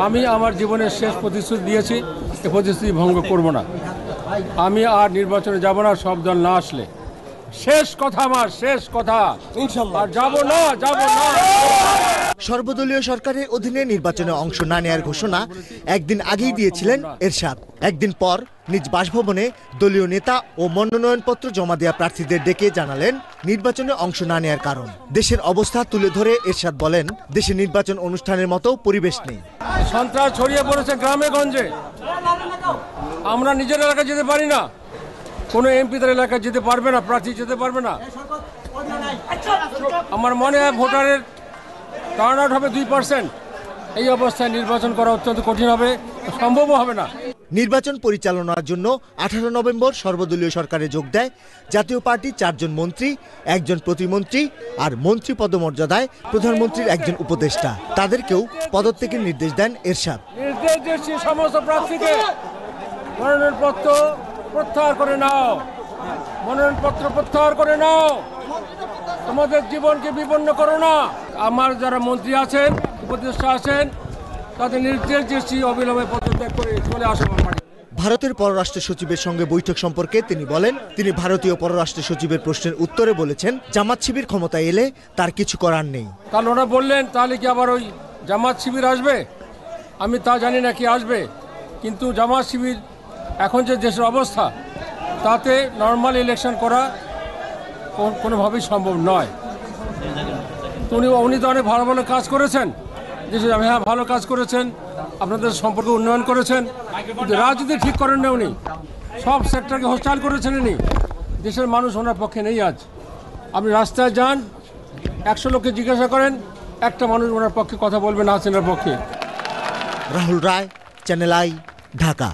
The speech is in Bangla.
আমি আমার জীবনের শেষ প্রতিশ্রুতি দিয়েছি, এই প্রতিশ্রুতি ভঙ্গ করব না। আমি আর নির্বাচনে যাব না, সব দল না আসলে। শেষ কথা আমার, শেষ কথা, ইনশাআল্লাহ। আর যাব না। সর্বদলীয় সরকারের অধীনে নির্বাচনে অংশ না নেয়ার ঘোষণা একদিন আগেই দিয়েছিলেন এরশাদ। একদিন পর নিজ বাসভবনে দলীয় নেতা ও মনোনয়নপত্র জমা দেওয়া প্রার্থীদের ডেকে জানালেন নির্বাচনে অংশ না নেয়ার কারণ। দেশের অবস্থা তুলে ধরে এরশাদ বলেন, দেশে নির্বাচন অনুষ্ঠানের মতো পরিবেশ নেই। সন্ত্রাস ছড়িয়ে পড়েছে গ্রামে গঞ্জে। আমরা নিজের এলাকায় যেতে পারি না, কোনো এমপি তার এলাকায় যেতে পারবে না, প্রার্থী যেতে পারবে না। আমার মনে হয় ভোটারের টার্ন আউট হবে 2%। এই অবস্থায় নির্বাচন করা অত্যন্ত কঠিন হবে, সম্ভবও হবে না। নির্বাচন পরিচালনার জন্য 18 নভেম্বর সর্বদলীয় সরকারে যোগ দেয় জাতীয় পার্টির 4 জন মন্ত্রী, 1 জন প্রতিমন্ত্রী আর মন্ত্রী পদমর্যাদায় প্রধানমন্ত্রীর 1 জন উপদেষ্টা। তাদেরকেও পদত্যাগের নির্দেশ দেন এরশাদ। নির্দেশ দিচ্ছি সমস্ত প্রার্থীকে মনোনয়নপত্র প্রত্যাহার করে নাও, মনোনয়নপত্র প্রত্যাহার করে নাও, তোমাদের জীবনকে বিপন্ন করো না। আমার যারা মন্ত্রী আছেন, উপদেষ্টা আছেন, তাদের নির্দেশ দিচ্ছি অবিলম্বে পদত্যাগ করে চলে আসুন। ভারতের পররাষ্ট্র সচিবের সঙ্গে বৈঠক সম্পর্কে তিনি বলেন, তিনি ভারতীয় পররাষ্ট্র সচিবের প্রশ্নের উত্তরে বলেছেন, জামাত শিবির ক্ষমতায় এলে তার কিছু করার নেই। তাহলে ওরা বললেন, তাহলে কি আবার ওই জামাত শিবির আসবে? আমি তা জানি না কি আসবে, কিন্তু জামাত শিবির এখন যে দেশের অবস্থা, তাতে নর্মাল ইলেকশন করা কোনোভাবেই সম্ভব নয়। উনি তো অনেক ভালো ভালো কাজ করেছেন, দেশে হ্যাঁ ভালো কাজ করেছেন, আপনাদের সম্পর্ক উন্নয়ন করেছেন, কিন্তু রাজনীতি ঠিক করেন না উনি। সব সেক্টরকে হোস্টাইল করেছেন উনি। দেশের মানুষ ওনার পক্ষে নেই আজ। আপনি রাস্তায় যান, 100 লোককে জিজ্ঞাসা করেন, একটা মানুষ ওনার পক্ষে কথা বলবে না, হাসিনার পক্ষে। রাহুল রায়, চ্যানেল আই, ঢাকা।